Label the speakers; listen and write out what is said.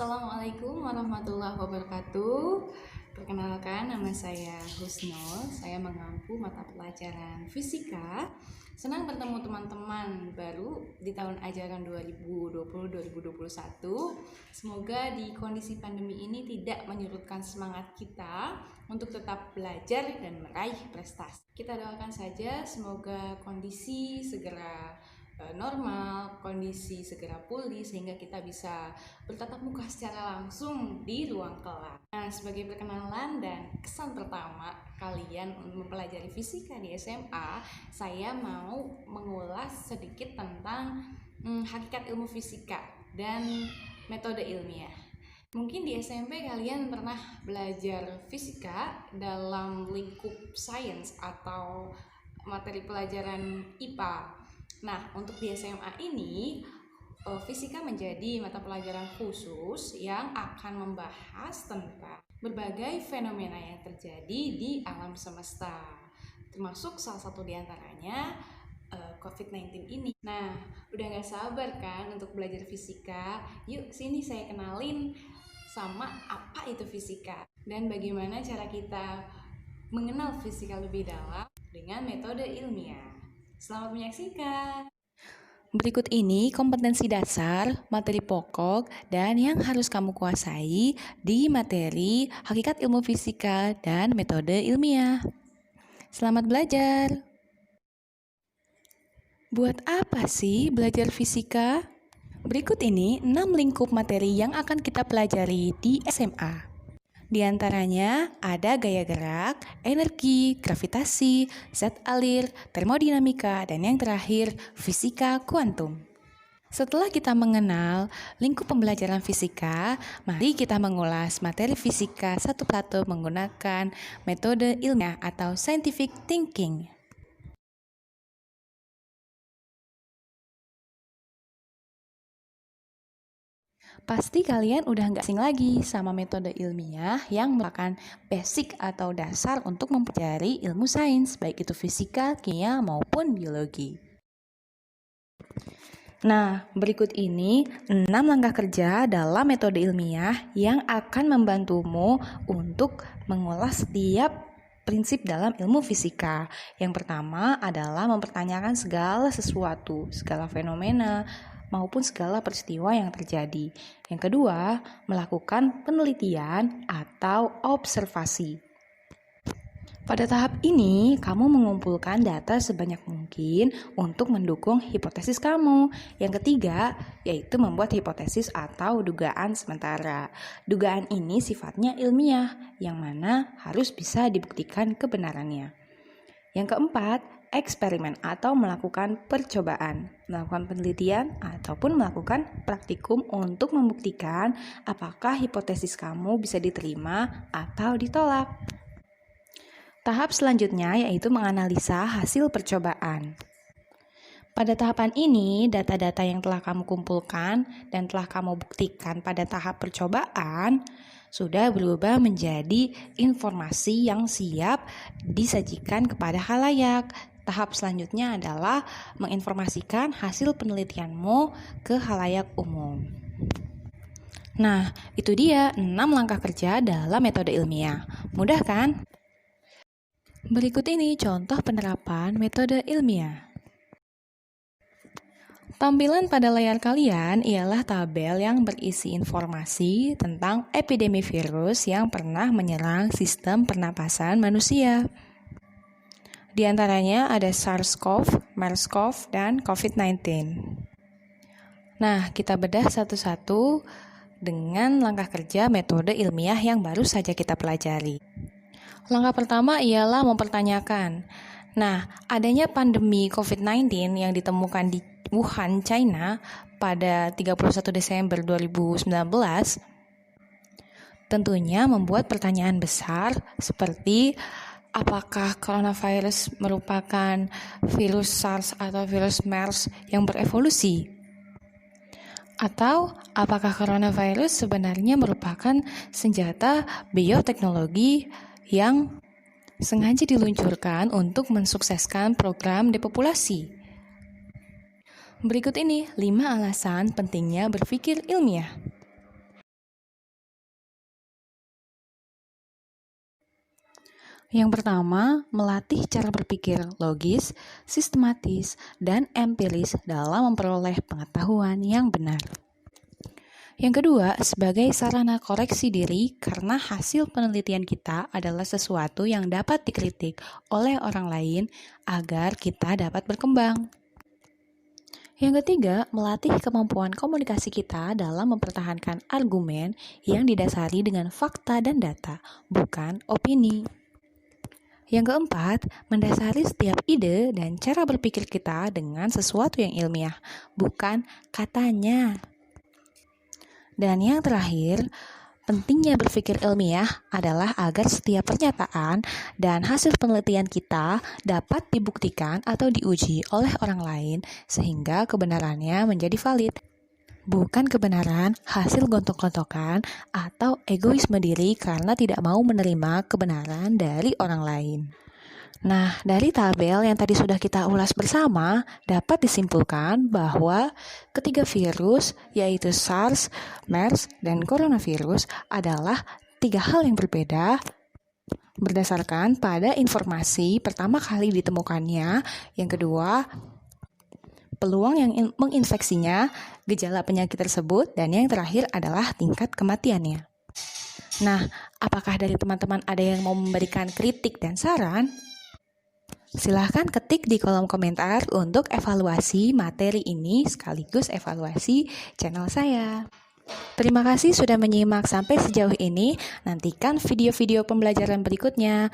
Speaker 1: Assalamualaikum warahmatullahi wabarakatuh. Perkenalkan, nama saya Husnul. Saya mengampu mata pelajaran fisika. Senang bertemu teman-teman baru di tahun ajaran 2020-2021. Semoga di kondisi pandemi ini tidak menyurutkan semangat kita untuk tetap belajar dan meraih prestasi. Kita doakan saja semoga kondisi segera normal, kondisi segera pulih sehingga kita bisa bertatap muka secara langsung di ruang kelas. Nah, sebagai perkenalan dan kesan pertama kalian untuk mempelajari fisika di SMA, saya mau mengulas sedikit tentang hakikat ilmu fisika dan metode ilmiah. Mungkin di SMP kalian pernah belajar fisika dalam lingkup sains atau materi pelajaran IPA. Nah, untuk di SMA ini, fisika menjadi mata pelajaran khusus yang akan membahas tentang berbagai fenomena yang terjadi di alam semesta, termasuk salah satu diantaranya COVID-19 ini. Nah, udah gak sabar kan untuk belajar fisika? Yuk, sini saya kenalin sama apa itu fisika dan bagaimana cara kita mengenal fisika lebih dalam dengan metode ilmiah. Selamat menyaksikan. Berikut ini kompetensi dasar, materi pokok, dan yang harus kamu kuasai di materi hakikat ilmu fisika dan metode ilmiah. Selamat belajar. Buat apa sih belajar fisika? Berikut ini 6 lingkup materi yang akan kita pelajari di SMA. Di antaranya ada gaya gerak, energi, gravitasi, zat alir, termodinamika, dan yang terakhir fisika kuantum. Setelah kita mengenal lingkup pembelajaran fisika, mari kita mengulas materi fisika satu persatu menggunakan metode ilmiah atau scientific thinking. Pasti kalian udah nggak asing lagi sama metode ilmiah yang merupakan basic atau dasar untuk mempelajari ilmu sains, baik itu fisika, kimia, maupun biologi. Nah, berikut ini 6 langkah kerja dalam metode ilmiah yang akan membantumu untuk mengulas setiap prinsip dalam ilmu fisika. Yang pertama adalah mempertanyakan segala sesuatu, segala fenomena, maupun segala peristiwa yang terjadi. Yang kedua, melakukan penelitian atau observasi. Pada tahap ini, kamu mengumpulkan data sebanyak mungkin untuk mendukung hipotesis kamu. Yang ketiga, yaitu membuat hipotesis atau dugaan sementara. Dugaan ini sifatnya ilmiah, yang mana harus bisa dibuktikan kebenarannya. Yang keempat, eksperimen atau melakukan percobaan, melakukan penelitian ataupun melakukan praktikum untuk membuktikan apakah hipotesis kamu bisa diterima atau ditolak. Tahap selanjutnya yaitu menganalisa hasil percobaan. Pada tahapan ini, data-data yang telah kamu kumpulkan dan telah kamu buktikan pada tahap percobaan sudah berubah menjadi informasi yang siap disajikan kepada khalayak. Tahap selanjutnya adalah menginformasikan hasil penelitianmu ke khalayak umum. Nah, itu dia 6 langkah kerja dalam metode ilmiah. Mudah kan? Berikut ini contoh penerapan metode ilmiah. Tampilan pada layar kalian ialah tabel yang berisi informasi tentang epidemi virus yang pernah menyerang sistem pernapasan manusia. Di antaranya ada SARS-CoV, MERS-CoV, dan COVID-19. Nah, kita bedah satu-satu dengan langkah kerja metode ilmiah yang baru saja kita pelajari. Langkah pertama ialah mempertanyakan. Nah, adanya pandemi COVID-19 yang ditemukan di Wuhan, China pada 31 Desember 2019 tentunya membuat pertanyaan besar seperti apakah coronavirus merupakan virus SARS atau virus MERS yang berevolusi? Atau apakah coronavirus sebenarnya merupakan senjata bioteknologi yang sengaja diluncurkan untuk mensukseskan program depopulasi? Berikut ini 5 alasan pentingnya berpikir ilmiah. Yang pertama, melatih cara berpikir logis, sistematis, dan empiris dalam memperoleh pengetahuan yang benar. Yang kedua, sebagai sarana koreksi diri karena hasil penelitian kita adalah sesuatu yang dapat dikritik oleh orang lain agar kita dapat berkembang. Yang ketiga, melatih kemampuan komunikasi kita dalam mempertahankan argumen yang didasari dengan fakta dan data, bukan opini. Yang keempat, mendasari setiap ide dan cara berpikir kita dengan sesuatu yang ilmiah, bukan katanya. Dan yang terakhir, pentingnya berpikir ilmiah adalah agar setiap pernyataan dan hasil penelitian kita dapat dibuktikan atau diuji oleh orang lain sehingga kebenarannya menjadi valid. Bukan kebenaran hasil gontok-gontokan atau egoisme diri karena tidak mau menerima kebenaran dari orang lain. Nah, dari tabel yang tadi sudah kita ulas bersama, dapat disimpulkan bahwa ketiga virus, yaitu SARS, MERS, dan coronavirus adalah tiga hal yang berbeda berdasarkan pada informasi pertama kali ditemukannya, yang kedua, peluang yang menginfeksinya, gejala penyakit tersebut, dan yang terakhir adalah tingkat kematiannya. Nah, apakah dari teman-teman ada yang mau memberikan kritik dan saran? Silahkan ketik di kolom komentar untuk evaluasi materi ini sekaligus evaluasi channel saya. Terima kasih sudah menyimak sampai sejauh ini. Nantikan video-video pembelajaran berikutnya.